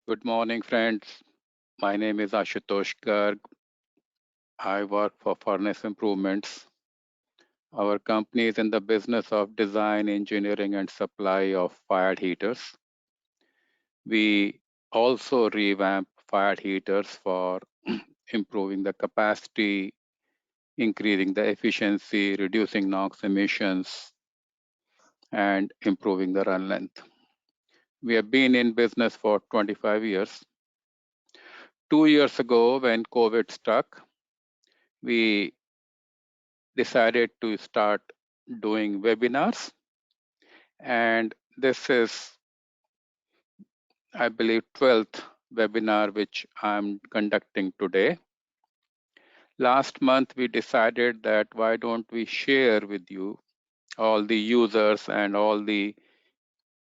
Good morning, friends. My name is Ashutosh Garg. I work for Furnace Improvements. Our company is in the business of design, engineering, and supply of fired heaters. We also revamp fired heaters for improving the capacity, increasing the efficiency, reducing NOx emissions, and improving the run length. We have been in business for 25 years. 2 years ago, when COVID struck, we decided to start doing webinars. And this is, I believe, 12th webinar which I'm conducting today. Last month, we decided that why don't we share with you all the users and all the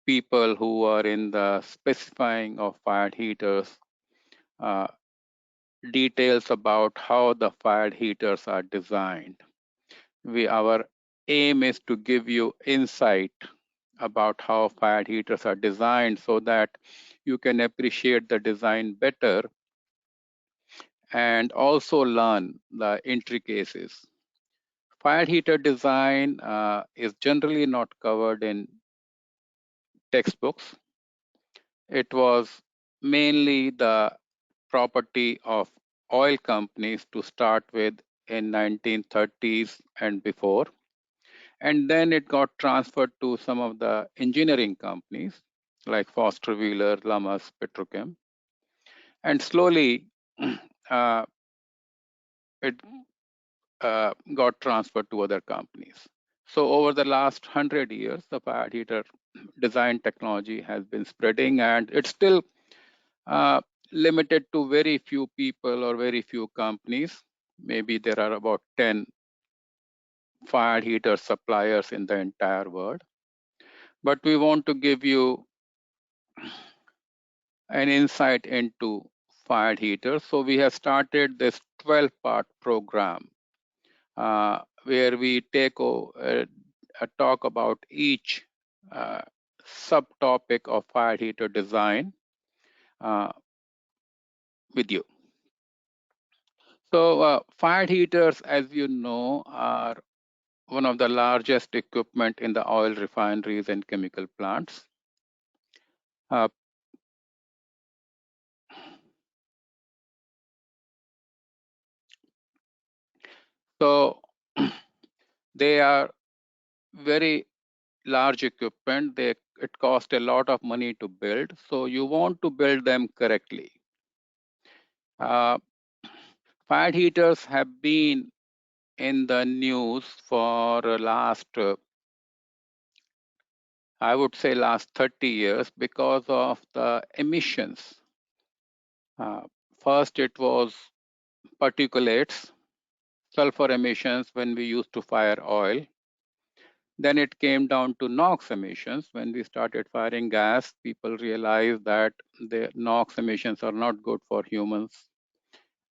people who are in the specifying of fired heaters, uh, details about how the fired heaters are designed. Our aim is to give you insight about how fired heaters are designed so that you can appreciate the design better and also learn the intricacies. Fired heater design is generally not covered in textbooks. It was mainly the property of oil companies to start with in 1930s and before. And then it got transferred to some of the engineering companies like Foster Wheeler, Lummus, Petrochem. And slowly uh, it got transferred to other companies. So over the last 100 years, the fired heater design technology has been spreading, and it's still uh, limited to very few people or very few companies. Maybe there are about 10 fired heater suppliers in the entire world. But we want to give you an insight into fired heaters. So we have started this 12-part program where we take a talk about each subtopic of fired heater design with you. So fired heaters, as you know, are one of the largest equipment in the oil refineries and chemical plants. Uh, so they are very large equipment. It costs a lot of money to build. So you want to build them correctly. Fired heaters have been in the news for last, I would say last 30 years because of the emissions. First, it was particulates, sulfur emissions when we used to fire oil. Then it came down to NOx emissions. When we started firing gas, people realized that the NOx emissions are not good for humans.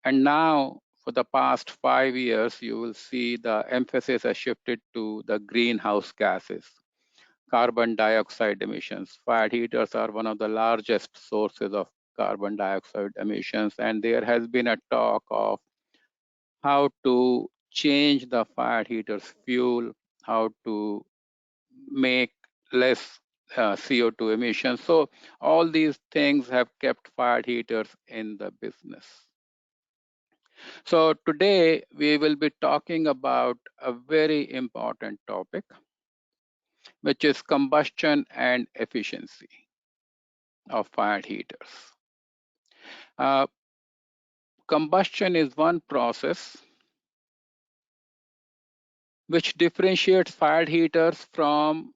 And now, for the past 5 years, you will see the emphasis has shifted to the greenhouse gases, carbon dioxide emissions. Fired heaters are one of the largest sources of carbon dioxide emissions. And there has been a talk of how to change the fired heater's fuel, how to make less CO2 emissions. So all these things have kept fired heaters in the business. So today we will be talking about a very important topic, which is combustion and efficiency of fired heaters. Combustion is one process which differentiates fired heaters from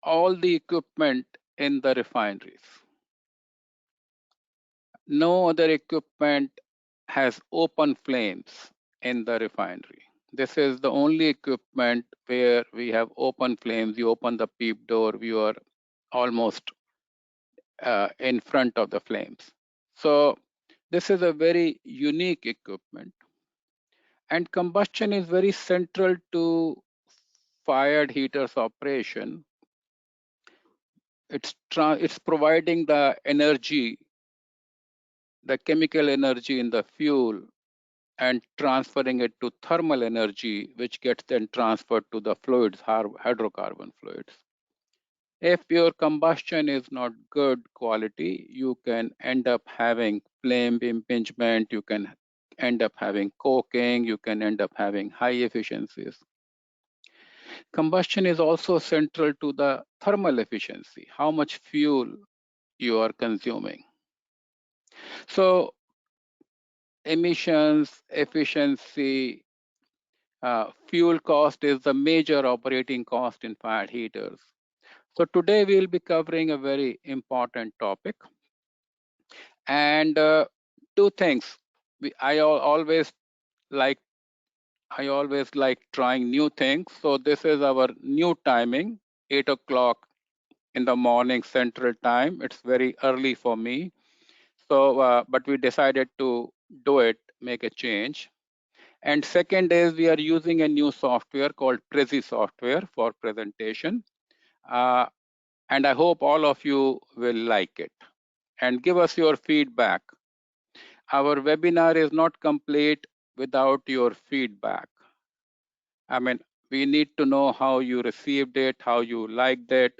all the equipment in the refineries. No other equipment has open flames in the refinery. This is the only equipment where we have open flames. You open the PEEP door, you are almost in front of the flames. So this is a very unique equipment. And combustion is very central to fired heaters operation. It's providing the energy the chemical energy in the fuel and transferring it to thermal energy, which gets then transferred to the fluids, hydrocarbon fluids. If your combustion is not good quality, you can end up having flame impingement, you can end up having coking, you can end up having high efficiencies. Combustion is also central to the thermal efficiency, how much fuel you are consuming. So emissions, efficiency, fuel cost is the major operating cost in fired heaters. So today we'll be covering a very important topic. And two things. Like I always like trying new things. So this is our new timing, 8 o'clock in the morning Central Time. It's very early for me. So, but we decided to do it, make a change. And second is we are using a new software called Prezi software for presentation. And I hope all of you will like it and give us your feedback. Our webinar is not complete without your feedback. I mean, we need to know how you received it, how you liked it.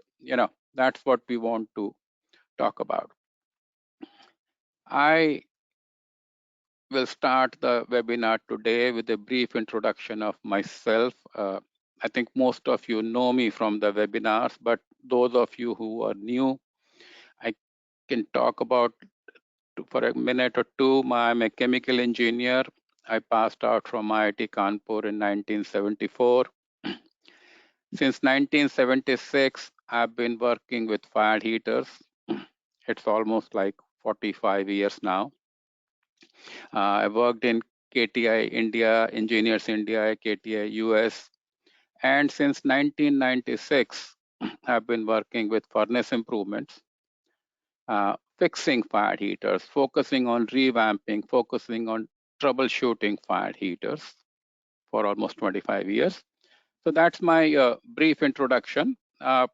That's what we want to talk about. I will start the webinar today with a brief introduction of myself. I think most of you know me from the webinars, but those of you who are new, I can talk about for a minute or two. I'm a chemical engineer. I passed out from IIT Kanpur in 1974. Since 1976, I've been working with fired heaters. It's almost like 45 years now. I worked in KTI India, Engineers India, KTI US, and since 1996, I've been working with furnace improvements, fixing fired heaters, focusing on revamping, focusing on troubleshooting fired heaters for almost 25 years. So that's my brief introduction. I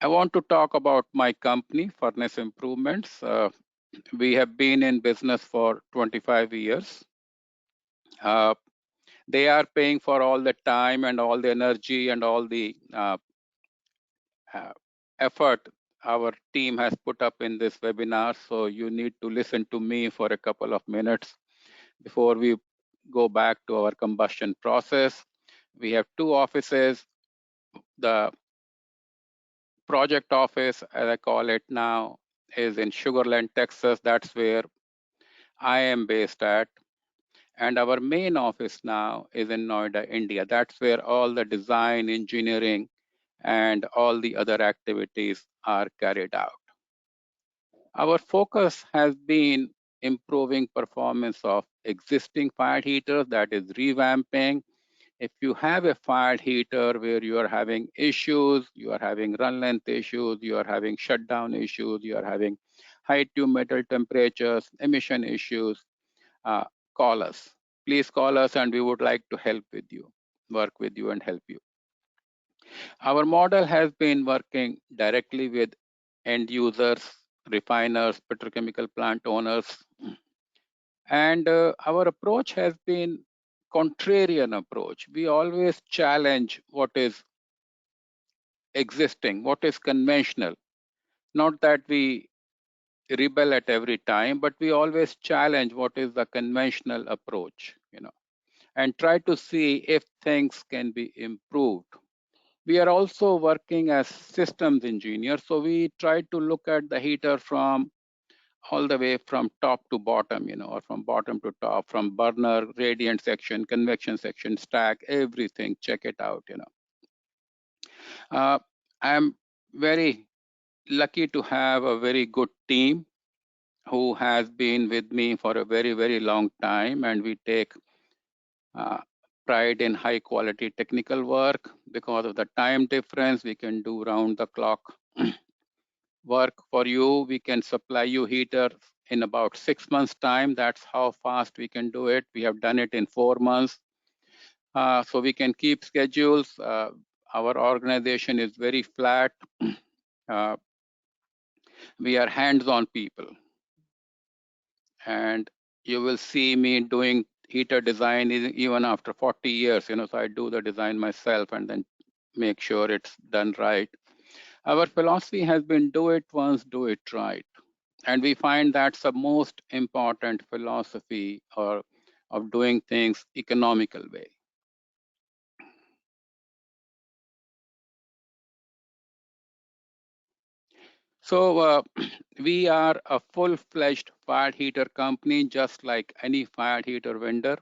want to talk about my company, Furnace Improvements. We have been in business for 25 years. They are paying for all the time and all the energy and all the effort our team has put up in this webinar. So you need to listen to me for a couple of minutes before we go back to our combustion process. We have two offices. The project office, as I call it now, is in Sugar Land, Texas. That's where I am based at. And our main office now is in Noida, India. That's where all the design, engineering, and all the other activities are carried out. Our focus has been improving performance of existing fired heaters, that is revamping. If you have a fired heater where you are having issues, you are having run length issues, you are having shutdown issues, you are having high tube metal temperatures, emission issues, call us. Please call us and we would like to help with you, work with you and help you. Our model has been working directly with end users, refiners, petrochemical plant owners. And our approach has been contrarian approach. We always challenge what is existing, what is conventional. Not that we rebel at every time, but we always challenge what is the conventional approach, and try to see if things can be improved. We are also working as systems engineers, so we try to look at the heater from all the way from top to bottom, or from bottom to top, from burner, radiant section, convection section, stack, everything, check it out, I'm very lucky to have a very good team who has been with me for a very, very long time, and we take pride in high quality technical work. Because of the time difference, we can do round the clock work for you. We can supply you heater in about 6 months time. That's how fast we can do it. We have done it in 4 months. So we can keep schedules. our organization is very flat. We are hands-on people, and you will see me doing heater design even after 40 years. So I do the design myself and then make sure it's done right. Our philosophy has been do it once, do it right. And we find that's the most important philosophy or of doing things economical way. So we are a full-fledged fire heater company, just like any fire heater vendor.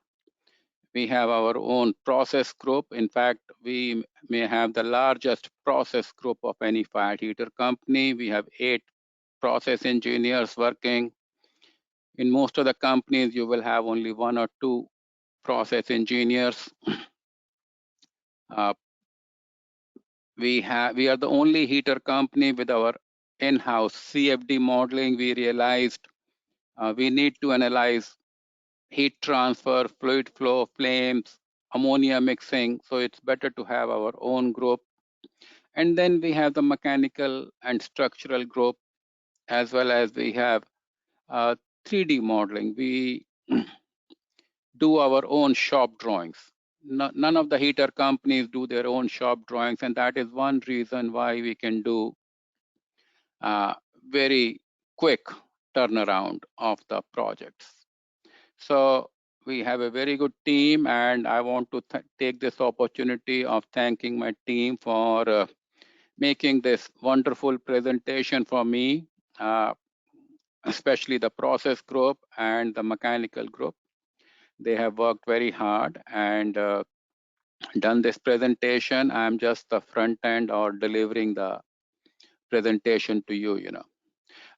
We have our own process group. In fact, we may have the largest process group of any fire heater company. We have 8 process engineers working. In most of the companies, you will have only 1 or 2 process engineers. Uh, we are the only heater company with our in-house CFD modeling. We realized we need to analyze heat transfer, fluid flow, flames, ammonia mixing. So it's better to have our own group. And then we have the mechanical and structural group, as well as we have 3D modeling. We do our own shop drawings. None of the heater companies do their own shop drawings, and that is one reason why we can do very quick turnaround of the projects. So we have a very good team, and I want to take this opportunity of thanking my team for making this wonderful presentation for me, especially the process group and the mechanical group. They have worked very hard and done this presentation. I'm just the front end or delivering the presentation to you.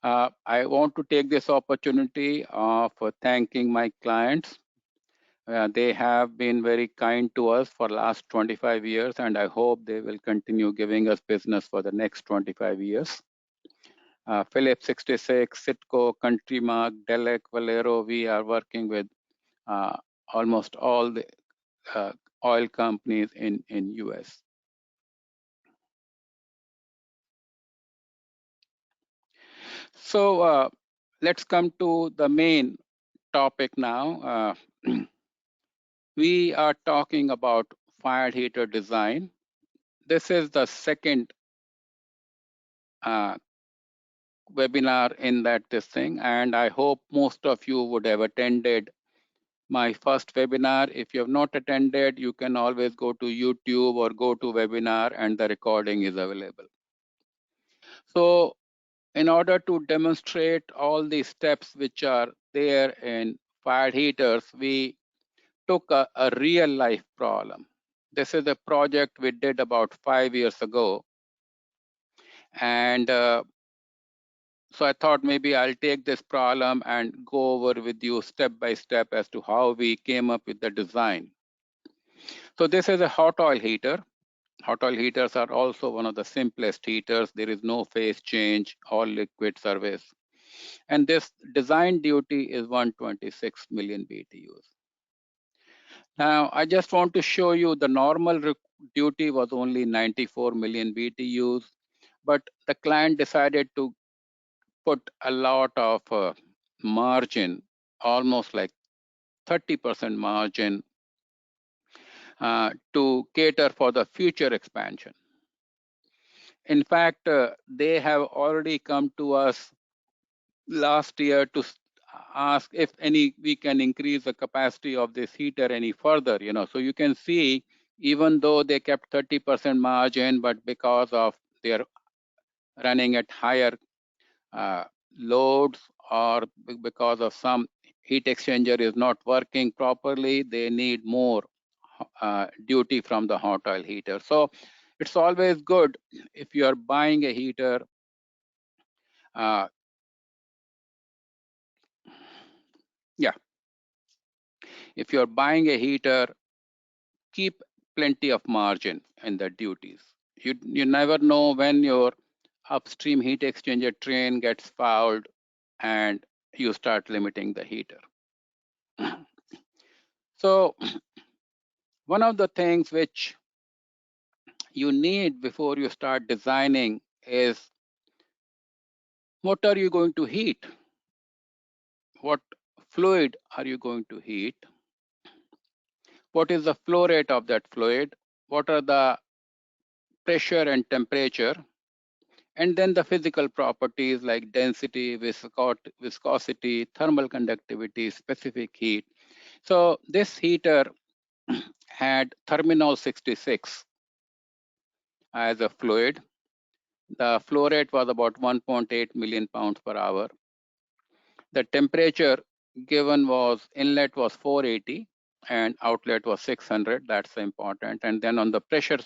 I want to take this opportunity of thanking my clients. They have been very kind to us for last 25 years, and I hope they will continue giving us business for the next 25 years. Phillips 66, Citco, Countrymark, Delec, Valero, we are working with almost all the oil companies in US. So let's come to the main topic now. We are talking about fire heater design. This is the second webinar in this thing, and I hope most of you would have attended my first webinar. If you have not attended, you can always go to YouTube or go to webinar, and the recording is available. So in order to demonstrate all the steps which are there in fire heaters, we took a real life problem. This is a project we did about 5 years ago. And so I thought maybe I'll take this problem and go over with you step by step as to how we came up with the design. So this is a hot oil heater. Hot oil heaters are also one of the simplest heaters. There is no phase change, all liquid service. And this design duty is 126 million BTUs. Now, I just want to show you the normal duty was only 94 million BTUs, but the client decided to put a lot of margin, almost like 30% margin to cater for the future expansion. In fact, they have already come to us last year to ask if we can increase the capacity of this heater any further. So you can see, even though they kept 30% margin, but because of their running at higher loads or because of some heat exchanger is not working properly, they need more duty from the hot oil heater. So it's always good if you are buying a heater. If you're buying a heater, keep plenty of margin in the duties. You never know when your upstream heat exchanger train gets fouled and you start limiting the heater. So one of the things which you need before you start designing is, what are you going to heat? What fluid are you going to heat? What is the flow rate of that fluid? What are the pressure and temperature? And then the physical properties like density, viscosity, thermal conductivity, specific heat. So this heater had therminol 66 as a fluid. The flow rate was about 1.8 million pounds per hour. The temperature given was, inlet was 480 and outlet was 600. That's important. And then on the pressure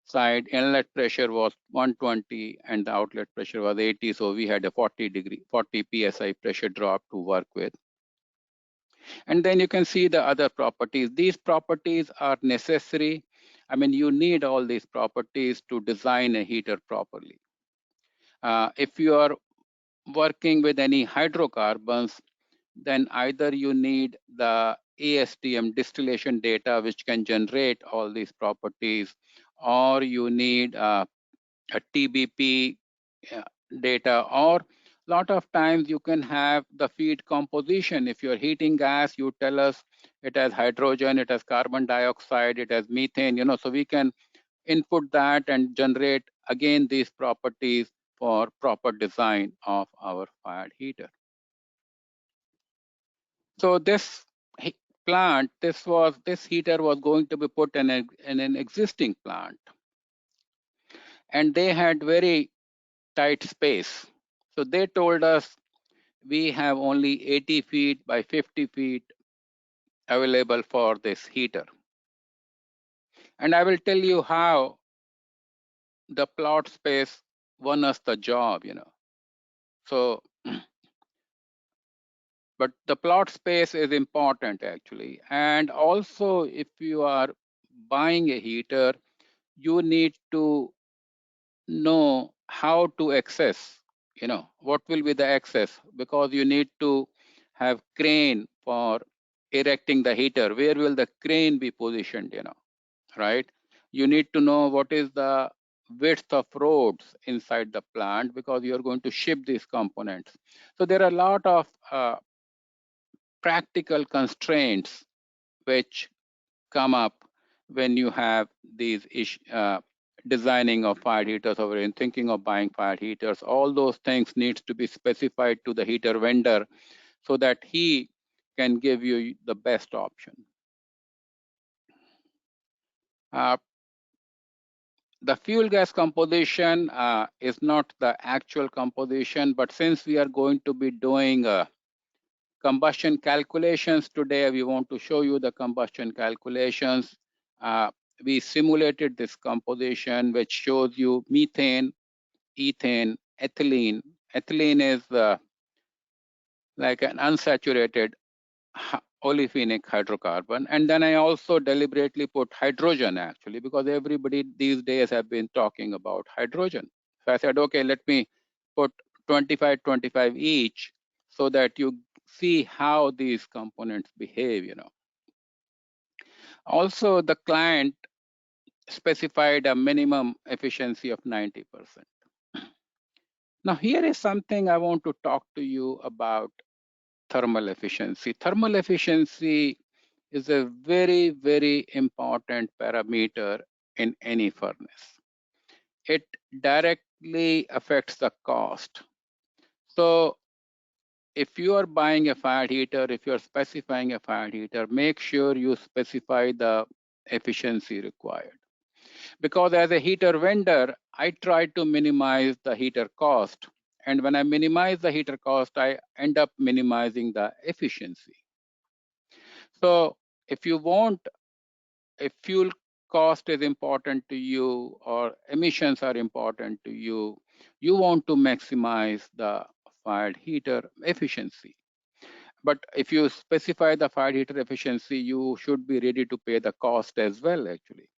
side, inlet pressure was 120 and the outlet pressure was 80. So we had a 40 psi pressure drop to work with. And then you can see the other properties. These properties are necessary. I mean, you need all these properties to design a heater properly. If you are working with any hydrocarbons, then either you need the ASTM distillation data, which can generate all these properties, or you need a TBP data, or a lot of times you can have the feed composition. If you're heating gas, you tell us it has hydrogen, it has carbon dioxide, it has methane, so we can input that and generate again these properties for proper design of our fired heater. So this plant, this heater was going to be put in an existing plant, and they had very tight space. So they told us we have only 80 feet by 50 feet available for this heater. And I will tell you how the plot space won us the job, So, but the plot space is important actually. And also, if you are buying a heater, you need to know how to access, what will be the access, because you need to have crane for erecting the heater. Where will the crane be positioned, right? You need to know what is the width of roads inside the plant, because you're going to ship these components. So there are a lot of practical constraints which come up when you have these designing of fired heaters or in thinking of buying fired heaters. All those things needs to be specified to the heater vendor so that he can give you the best option. The fuel gas composition is not the actual composition, but since we are going to be doing combustion calculations today, we want to show you the combustion calculations. We simulated this composition, which shows you methane, ethane, ethylene. Ethylene is like an unsaturated olefinic hydrocarbon. And then I also deliberately put hydrogen actually, because everybody these days have been talking about hydrogen. So I said, okay, let me put 25, 25 each so that you see how these components behave, Also, the client specified a minimum efficiency of 90%. Now, here is something I want to talk to you about thermal efficiency. Thermal efficiency is a very, very important parameter in any furnace. It directly affects the cost. So if you are buying a fired heater, if you're specifying a fired heater, make sure you specify the efficiency required. Because as a heater vendor, I try to minimize the heater cost. And when I minimize the heater cost, I end up minimizing the efficiency. So if you want, if fuel cost is important to you or emissions are important to you, you want to maximize the fired heater efficiency. But if you specify the fired heater efficiency, you should be ready to pay the cost as well, actually.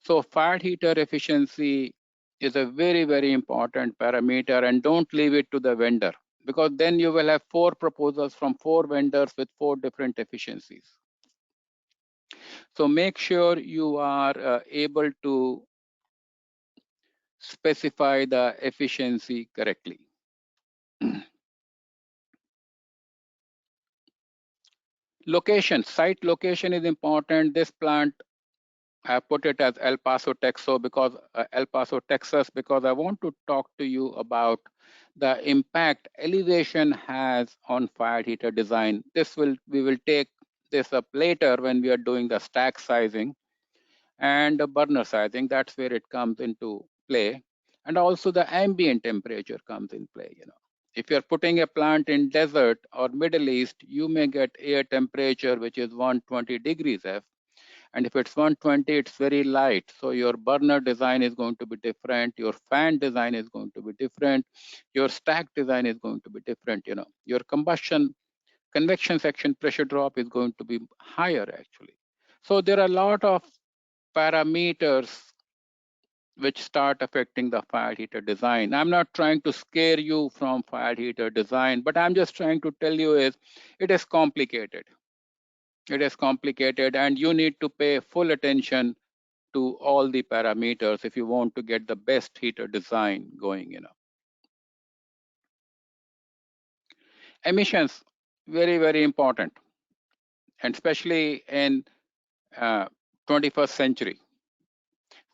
So fired heater efficiency is a very, very important parameter, and don't leave it to the vendor, because then you will have 4 proposals from 4 vendors with 4 different efficiencies. So make sure you are able to specify the efficiency correctly. Location, site location is important. This plant, I put it as El Paso, Texas, because I want to talk to you about the impact elevation has on fired heater design. We will take this up later when we are doing the stack sizing and the burner sizing. That's where it comes into play, and also the ambient temperature comes in play. If you're putting a plant in desert or Middle East, you may get air temperature which is 120 degrees F, and if it's 120, it's very light. So your burner design is going to be different. Your fan design is going to be different. Your stack design is going to be different. Your convection section pressure drop is going to be higher actually. So there are a lot of parameters which start affecting the fire heater design. I'm not trying to scare you from fire heater design, but I'm just trying to tell you is it is complicated. It is complicated, and you need to pay full attention to all the parameters if you want to get the best heater design going. Emissions, very, very important, and especially in 21st century.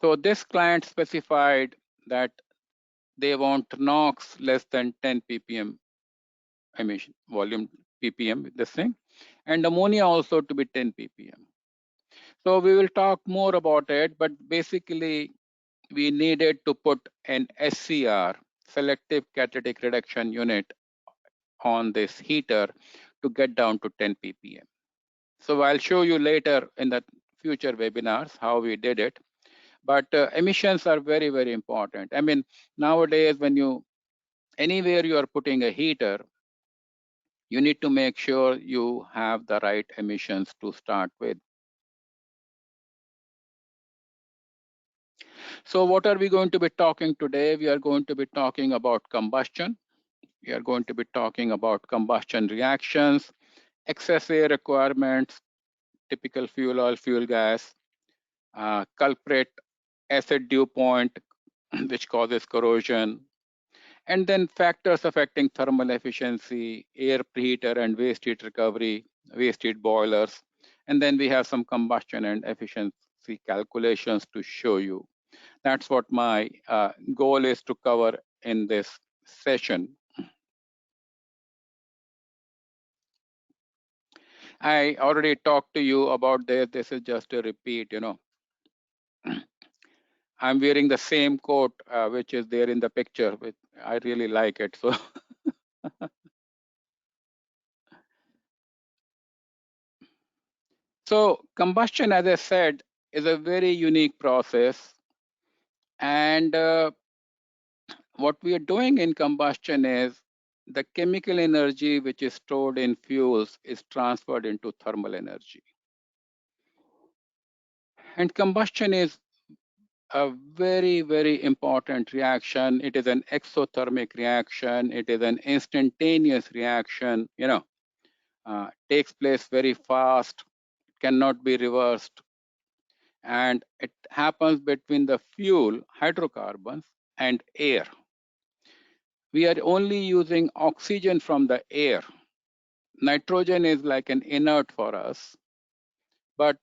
So this client specified that they want NOx less than 10 ppm emission volume ppm, this thing, and ammonia also to be 10 ppm. So we will talk more about it, but basically we needed to put an SCR, selective catalytic reduction unit, on this heater to get down to 10 ppm. So I'll show you later in the future webinars how we did it. But emissions are very, very important. I mean, nowadays, anywhere you are putting a heater, you need to make sure you have the right emissions to start with. So what are we going to be talking today? We are going to be talking about combustion. We are going to be talking about combustion reactions, excess air requirements, typical fuel oil, fuel gas, culprit, acid dew point, which causes corrosion, and then factors affecting thermal efficiency, air preheater and waste heat recovery, waste heat boilers. And then we have some combustion and efficiency calculations to show you. That's what my goal is to cover in this session. I already talked to you about this. This is just a repeat. I'm wearing the same coat, which is there in the picture. Which I really like it. So, so combustion, as I said, is a very unique process. And what we are doing in combustion is the chemical energy which is stored in fuels is transferred into thermal energy. And combustion is a very, very important reaction. It is an exothermic reaction. It is an instantaneous reaction, takes place very fast, cannot be reversed. And it happens between the fuel, hydrocarbons, and air. We are only using oxygen from the air. Nitrogen is like an inert for us, but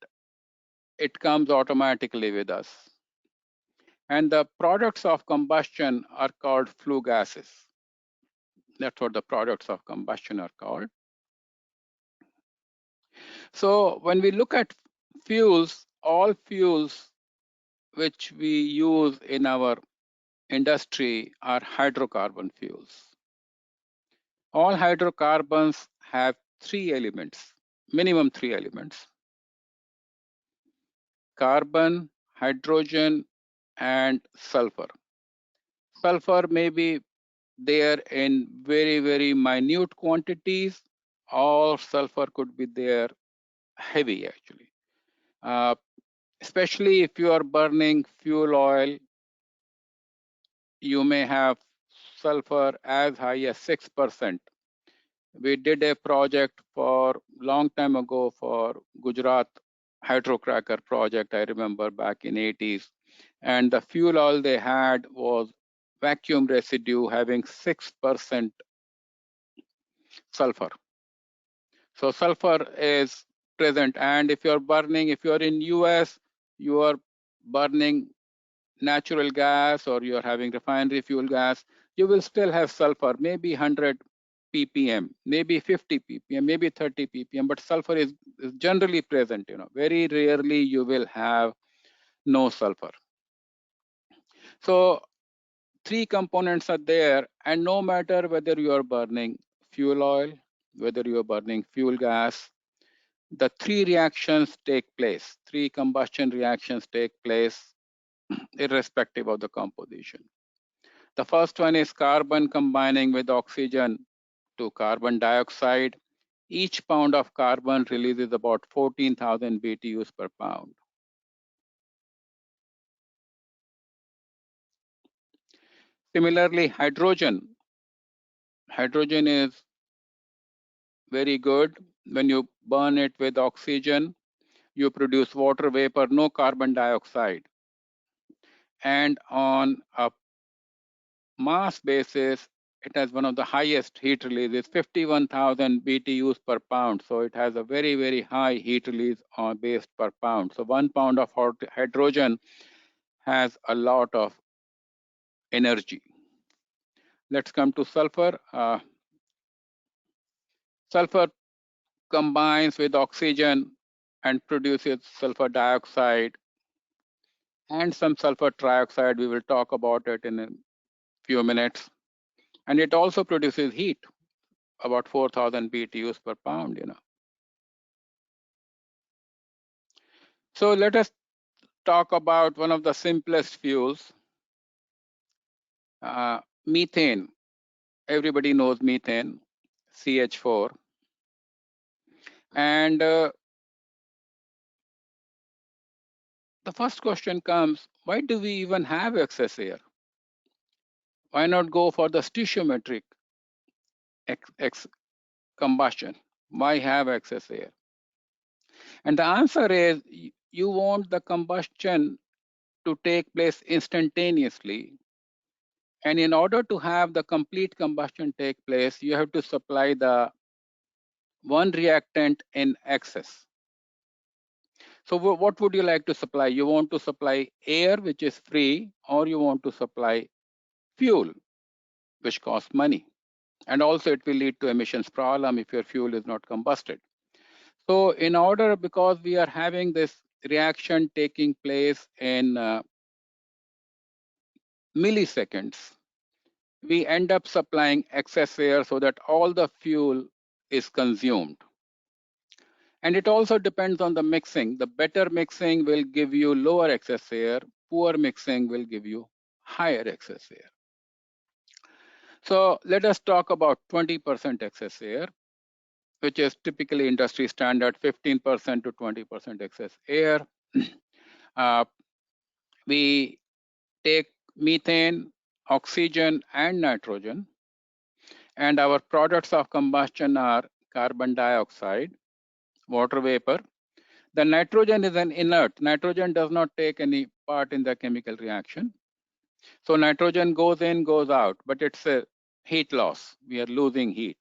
it comes automatically with us. And the products of combustion are called flue gases. That's what the products of combustion are called. So when we look at fuels, all fuels which we use in our industry are hydrocarbon fuels. All hydrocarbons have three elements, minimum three elements: carbon, hydrogen, and sulfur. Sulfur may be there in very, very minute quantities, or sulfur could be there heavy actually. Especially if you are burning fuel oil, you may have sulfur as high as 6%. We did a project for long time ago for Gujarat hydrocracker project, I remember back in 80s. and the fuel oil they had was vacuum residue having 6% sulfur. So sulfur is present, and if you're in US, you are burning natural gas or you're having refinery fuel gas, you will still have sulfur, maybe 100 ppm, maybe 50 ppm, maybe 30 ppm, but sulfur is generally present. Very rarely you will have no sulfur. So three components are there, and no matter whether you are burning fuel oil, whether you are burning fuel gas, the three reactions take place, three combustion reactions take place irrespective of the composition. The first one is carbon combining with oxygen to carbon dioxide. Each pound of carbon releases about 14,000 BTUs per pound. Similarly, hydrogen. Hydrogen is very good. When you burn it with oxygen, you produce water vapor, no carbon dioxide. And on a mass basis, it has one of the highest heat releases, 51,000 BTUs per pound. So it has a very, very high heat release on base per pound. So 1 pound of hydrogen has a lot of energy. Let's come to sulfur. Sulfur combines with oxygen and produces sulfur dioxide and some sulfur trioxide. We will talk about it in a few minutes. And it also produces heat, about 4,000 BTUs per pound. So let us talk about one of the simplest fuels, methane. Everybody knows methane, CH4. And the first question comes, why do we even have excess air? Why not go for the stoichiometric combustion? Why have excess air? And the answer is you want the combustion to take place instantaneously. And in order to have the complete combustion take place, you have to supply the one reactant in excess. So what would you like to supply? You want to supply air, which is free, or you want to supply fuel, which costs money. And also it will lead to emissions problem if your fuel is not combusted. So in order, because we are having this reaction taking place in milliseconds, we end up supplying excess air so that all the fuel is consumed. And it also depends on the mixing. The better mixing will give you lower excess air. Poor mixing will give you higher excess air. So let us talk about 20% excess air, which is typically industry standard, 15% to 20% excess air. We take methane, oxygen, and nitrogen. And our products of combustion are carbon dioxide, water vapor. The nitrogen is an inert. Nitrogen does not take any part in the chemical reaction. So nitrogen goes in, goes out, but it's a heat loss. We are losing heat.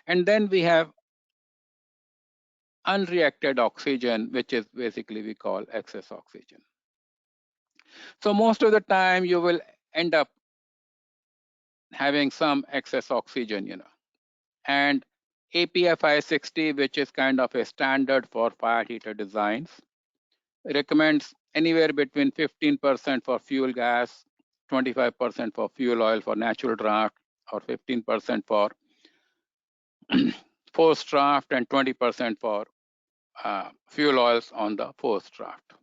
And then we have unreacted oxygen, which is basically we call excess oxygen. So most of the time you will end up having some excess oxygen, And APFI 60, which is kind of a standard for fire heater designs, recommends anywhere between 15% for fuel gas, 25% for fuel oil for natural draft, or 15% for forced draft, and 20% for fuel oils on the forced draft.